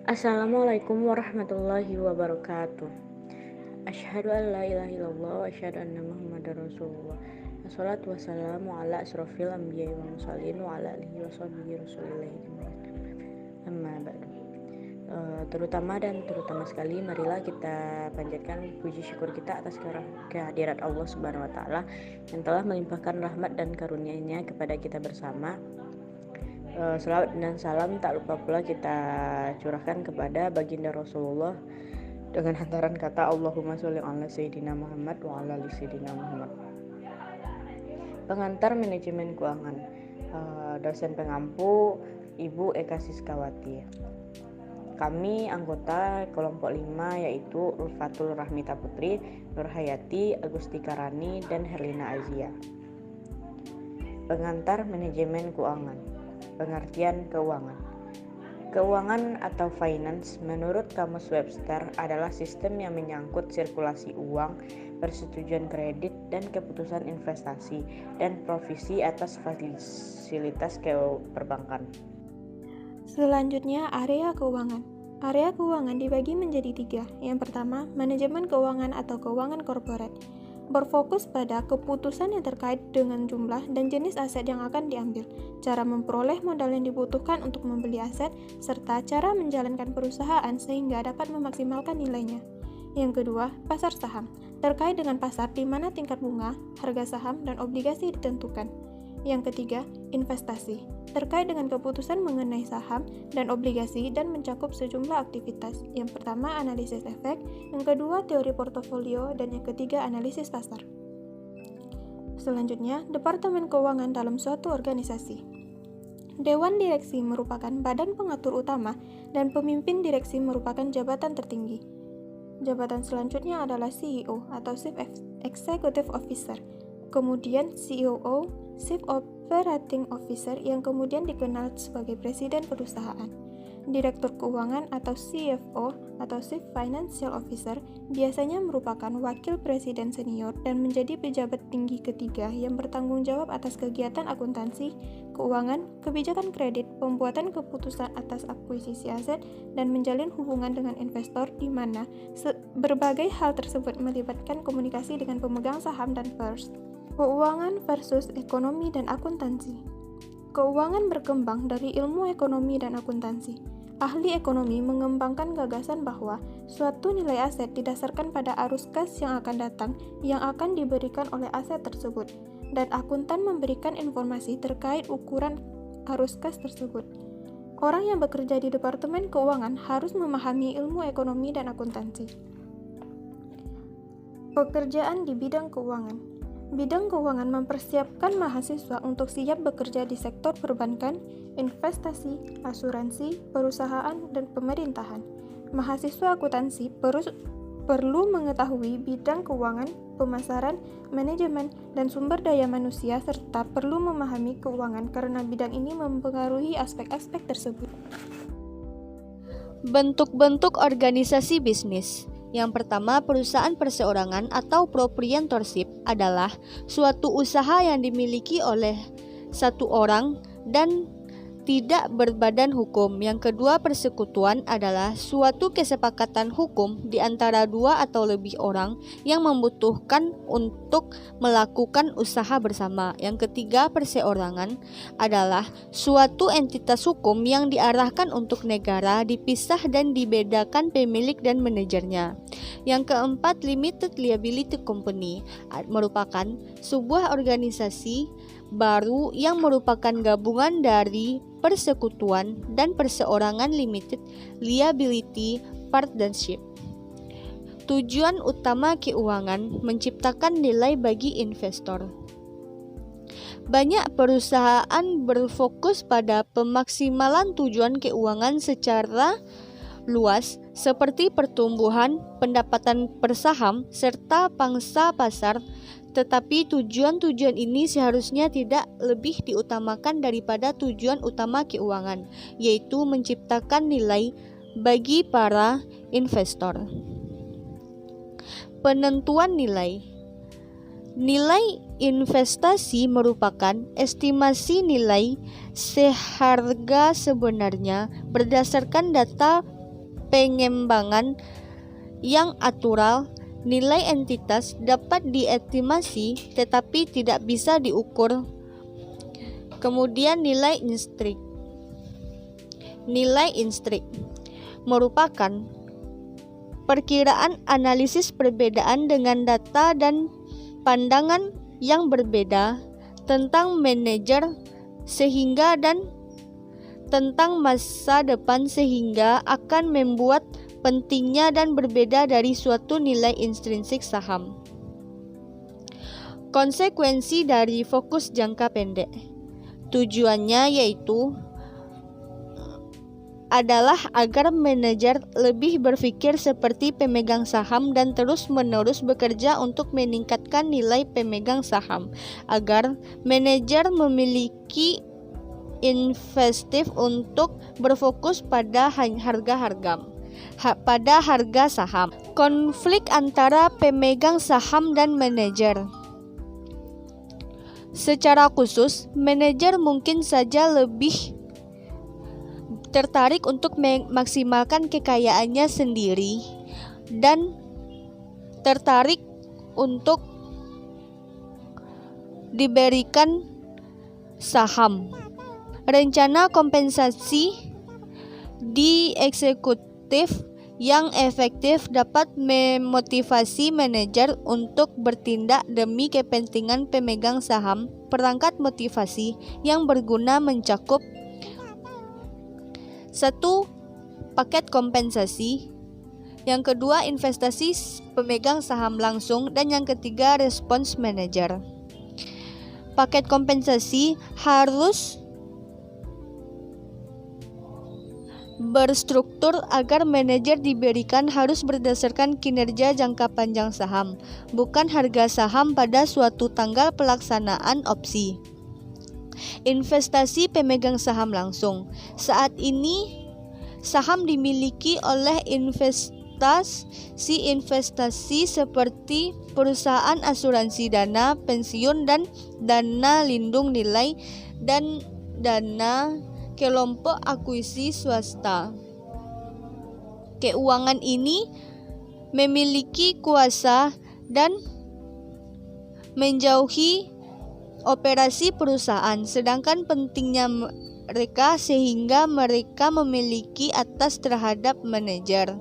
Assalamualaikum warahmatullahi wabarakatuh. Asyhadu an la ilaha illallah wa asyhadu anna Muhammadar Rasulullah. Wassalatu wassalamu ala asrofil anbiya'i wal mursalin wa ala alihi wa sahbihi rasulillahi ajma'in. Amma ba'du. Terutama sekali marilah kita panjatkan puji syukur kita atas kehadirat Allah Subhanahu wa taala yang telah melimpahkan rahmat dan karunia-Nya kepada kita bersama. Selawat dan salam tak lupa pula kita curahkan kepada baginda Rasulullah dengan hantaran kata Allahumma sholli ala sayyidina Muhammad wa ala ali sayyidina Muhammad. Pengantar manajemen keuangan, dosen pengampu Ibu Eka Siskawati. Kami anggota kelompok 5 yaitu Ulfatul Rahmita Putri, Nur Hayati, Agustika Rani, dan Herlina Azia. Pengantar manajemen keuangan. Pengertian keuangan. Keuangan atau finance menurut Kamus Webster adalah sistem yang menyangkut sirkulasi uang, persetujuan kredit, dan keputusan investasi dan provisi atas fasilitas perbankan. Selanjutnya, area keuangan. Area keuangan dibagi menjadi 3. Yang pertama, manajemen keuangan atau keuangan korporat. Berfokus pada keputusan yang terkait dengan jumlah dan jenis aset yang akan diambil, cara memperoleh modal yang dibutuhkan untuk membeli aset, serta cara menjalankan perusahaan sehingga dapat memaksimalkan nilainya. Yang kedua, pasar saham, terkait dengan pasar di mana tingkat bunga, harga saham, dan obligasi ditentukan. Yang ketiga, investasi, terkait dengan keputusan mengenai saham dan obligasi dan mencakup sejumlah aktivitas. Yang pertama, analisis efek, yang kedua, teori portofolio, dan yang ketiga, analisis pasar. Selanjutnya, Departemen Keuangan dalam suatu organisasi. Dewan Direksi merupakan badan pengatur utama dan pemimpin direksi merupakan jabatan tertinggi. Jabatan selanjutnya adalah CEO atau Chief Executive Officer, kemudian COO, Chief Operating Officer yang kemudian dikenal sebagai Presiden Perusahaan. Direktur Keuangan atau CFO atau Chief Financial Officer biasanya merupakan wakil presiden senior dan menjadi pejabat tinggi ketiga yang bertanggung jawab atas kegiatan akuntansi, keuangan, kebijakan kredit, pembuatan keputusan atas akuisisi aset, dan menjalin hubungan dengan investor di mana berbagai hal tersebut melibatkan komunikasi dengan pemegang saham dan pers. Keuangan versus ekonomi dan akuntansi. Keuangan berkembang dari ilmu ekonomi dan akuntansi. Ahli ekonomi mengembangkan gagasan bahwa suatu nilai aset didasarkan pada arus kas yang akan datang yang akan diberikan oleh aset tersebut, dan akuntan memberikan informasi terkait ukuran arus kas tersebut. Orang yang bekerja di Departemen Keuangan harus memahami ilmu ekonomi dan akuntansi. Pekerjaan di bidang keuangan. Bidang keuangan mempersiapkan mahasiswa untuk siap bekerja di sektor perbankan, investasi, asuransi, perusahaan, dan pemerintahan. Mahasiswa akuntansi perlu mengetahui bidang keuangan, pemasaran, manajemen, dan sumber daya manusia, serta perlu memahami keuangan karena bidang ini mempengaruhi aspek-aspek tersebut. Bentuk-bentuk organisasi bisnis. Yang pertama, perusahaan perseorangan atau proprietorship adalah suatu usaha yang dimiliki oleh satu orang dan tidak berbadan hukum. Yang kedua, persekutuan adalah suatu kesepakatan hukum di antara 2 atau lebih orang yang membutuhkan untuk melakukan usaha bersama. Yang ketiga, perseorangan adalah suatu entitas hukum yang diarahkan untuk negara, dipisah dan dibedakan pemilik dan manajernya. Yang keempat, limited liability company merupakan sebuah organisasi baru yang merupakan gabungan dari persekutuan dan perseorangan limited liability partnership. Tujuan utama keuangan menciptakan nilai bagi investor. Banyak perusahaan berfokus pada pemaksimalan tujuan keuangan secara luas seperti pertumbuhan pendapatan per saham serta pangsa pasar, tetapi tujuan-tujuan ini seharusnya tidak lebih diutamakan daripada tujuan utama keuangan, yaitu menciptakan nilai bagi para investor. Penentuan nilai. Nilai investasi merupakan estimasi nilai seharga sebenarnya berdasarkan data pengembangan yang atural, nilai entitas dapat diestimasi tetapi tidak bisa diukur. Kemudian nilai instrik. Nilai instrik merupakan perkiraan analisis perbedaan dengan data dan pandangan yang berbeda tentang manajer sehingga dan tentang masa depan sehingga akan membuat pentingnya dan berbeda dari suatu nilai intrinsik saham. Konsekuensi dari fokus jangka pendek. Tujuannya yaitu adalah agar manajer lebih berpikir seperti pemegang saham dan terus-menerus bekerja untuk meningkatkan nilai pemegang saham, agar manajer memiliki investif untuk berfokus pada harga saham. Konflik antara pemegang saham dan manajer. Secara khusus, manajer mungkin saja lebih tertarik untuk memaksimalkan kekayaannya sendiri dan tertarik untuk diberikan saham. Rencana kompensasi di eksekutif yang efektif dapat memotivasi manajer untuk bertindak demi kepentingan pemegang saham. Perangkat motivasi yang berguna mencakup 1. Paket kompensasi, yang kedua investasi pemegang saham langsung, dan yang ketiga respons manajer. Paket kompensasi harus berstruktur agar manajer diberikan harus berdasarkan kinerja jangka panjang saham, bukan harga saham pada suatu tanggal pelaksanaan opsi. Investasi pemegang saham langsung. Saat ini saham dimiliki oleh investasi seperti perusahaan asuransi dana pensiun dan dana lindung nilai dan dana kelompok akuisisi swasta. Keuangan ini memiliki kuasa dan menjauhi operasi perusahaan, sedangkan pentingnya mereka sehingga mereka memiliki atas terhadap manajer.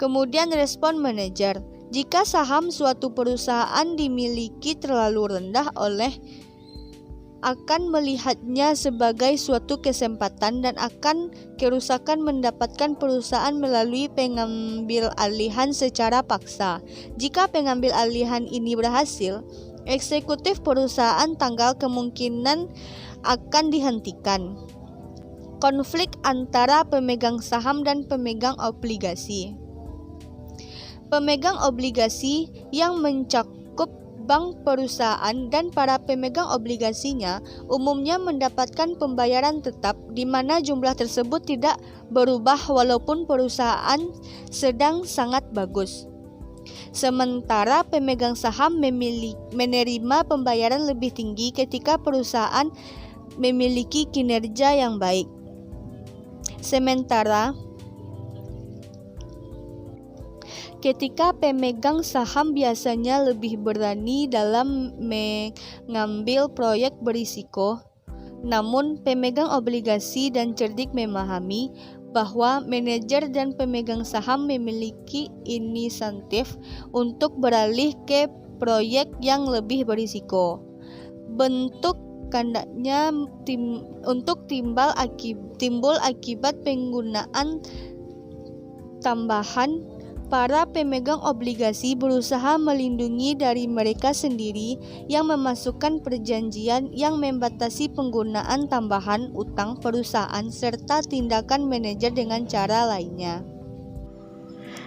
Kemudian respon manajer. Jika saham suatu perusahaan dimiliki terlalu rendah akan melihatnya sebagai suatu kesempatan dan akan kerusakan mendapatkan perusahaan melalui pengambil alihan secara paksa. Jika pengambil alihan ini berhasil, eksekutif perusahaan tanggal kemungkinan akan dihentikan. Konflik antara pemegang saham dan pemegang obligasi. Pemegang obligasi yang mencakup bank perusahaan dan para pemegang obligasinya umumnya mendapatkan pembayaran tetap di mana jumlah tersebut tidak berubah walaupun perusahaan sedang sangat bagus. Sementara pemegang saham menerima pembayaran lebih tinggi ketika perusahaan memiliki kinerja yang baik. Sementara ketika pemegang saham biasanya lebih berani dalam mengambil proyek berisiko, namun pemegang obligasi dan cerdik memahami bahwa manajer dan pemegang saham memiliki insentif untuk beralih ke proyek yang lebih berisiko. Bentuk kandanya untuk timbul akibat penggunaan tambahan. Para pemegang obligasi berusaha melindungi dari mereka sendiri yang memasukkan perjanjian yang membatasi penggunaan tambahan utang perusahaan serta tindakan manajer dengan cara lainnya.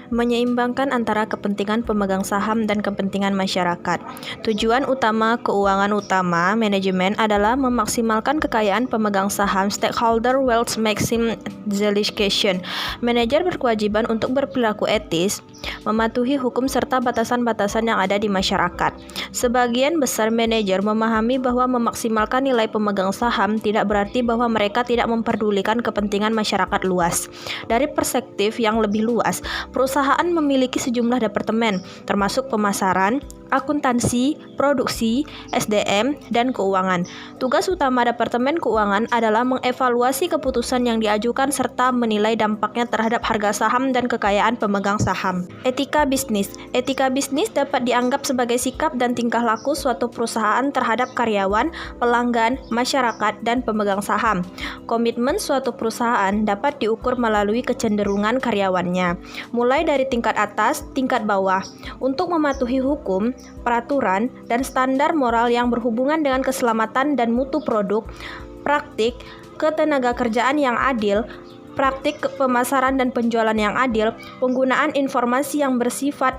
Menyeimbangkan antara kepentingan pemegang saham dan kepentingan masyarakat. Tujuan utama keuangan utama manajemen adalah memaksimalkan kekayaan pemegang saham stakeholder wealth maximization. Manajer berkewajiban untuk berperilaku etis mematuhi hukum serta batasan-batasan yang ada di masyarakat. Sebagian besar manajer memahami bahwa memaksimalkan nilai pemegang saham tidak berarti bahwa mereka tidak memperdulikan kepentingan masyarakat luas. Dari perspektif yang lebih luas, perusahaan memiliki sejumlah departemen, termasuk pemasaran, akuntansi, produksi, SDM, dan keuangan. Tugas utama Departemen Keuangan adalah mengevaluasi keputusan yang diajukan serta menilai dampaknya terhadap harga saham dan kekayaan pemegang saham. Etika bisnis. Etika bisnis dapat dianggap sebagai sikap dan tingkah laku suatu perusahaan terhadap karyawan, pelanggan, masyarakat, dan pemegang saham. Komitmen suatu perusahaan dapat diukur melalui kecenderungan karyawannya, mulai dari tingkat atas, tingkat bawah, untuk mematuhi hukum, peraturan, dan standar moral yang berhubungan dengan keselamatan dan mutu produk, praktik ketenagakerjaan yang adil, praktik pemasaran dan penjualan yang adil, penggunaan informasi yang bersifat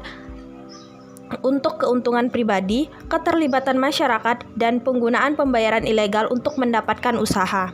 untuk keuntungan pribadi, keterlibatan masyarakat, dan penggunaan pembayaran ilegal untuk mendapatkan usaha.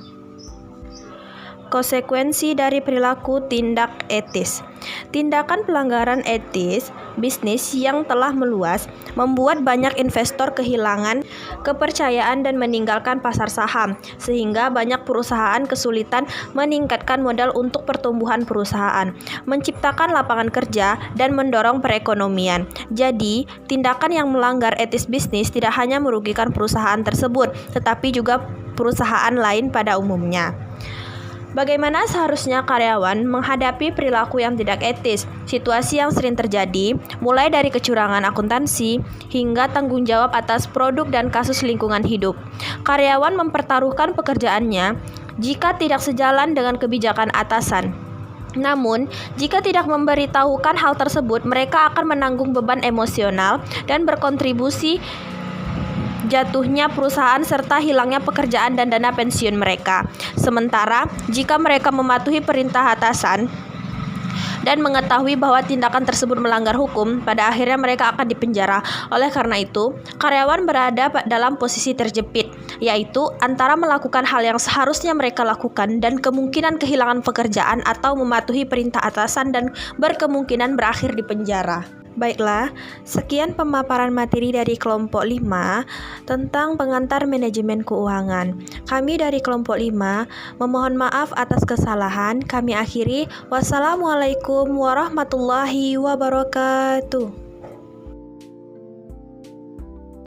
Konsekuensi dari perilaku tindak etis. Tindakan pelanggaran etis bisnis yang telah meluas membuat banyak investor kehilangan kepercayaan dan meninggalkan pasar saham, sehingga banyak perusahaan kesulitan meningkatkan modal untuk pertumbuhan perusahaan, menciptakan lapangan kerja, dan mendorong perekonomian. Jadi, tindakan yang melanggar etis bisnis tidak hanya merugikan perusahaan tersebut, tetapi juga perusahaan lain pada umumnya. Bagaimana seharusnya karyawan menghadapi perilaku yang tidak etis? Situasi yang sering terjadi, mulai dari kecurangan akuntansi hingga tanggung jawab atas produk dan kasus lingkungan hidup. Karyawan mempertaruhkan pekerjaannya jika tidak sejalan dengan kebijakan atasan. Namun, jika tidak memberitahukan hal tersebut, mereka akan menanggung beban emosional dan berkontribusi jatuhnya perusahaan serta hilangnya pekerjaan dan dana pensiun mereka. Sementara, jika mereka mematuhi perintah atasan dan mengetahui bahwa tindakan tersebut melanggar hukum, pada akhirnya mereka akan dipenjara. Oleh karena itu, karyawan berada dalam posisi terjepit, yaitu antara melakukan hal yang seharusnya mereka lakukan dan kemungkinan kehilangan pekerjaan atau mematuhi perintah atasan dan berkemungkinan berakhir di penjara. Baiklah, sekian pemaparan materi dari kelompok 5 tentang pengantar manajemen keuangan. Kami dari kelompok 5 memohon maaf atas kesalahan. Kami akhiri. Wassalamualaikum warahmatullahi wabarakatuh.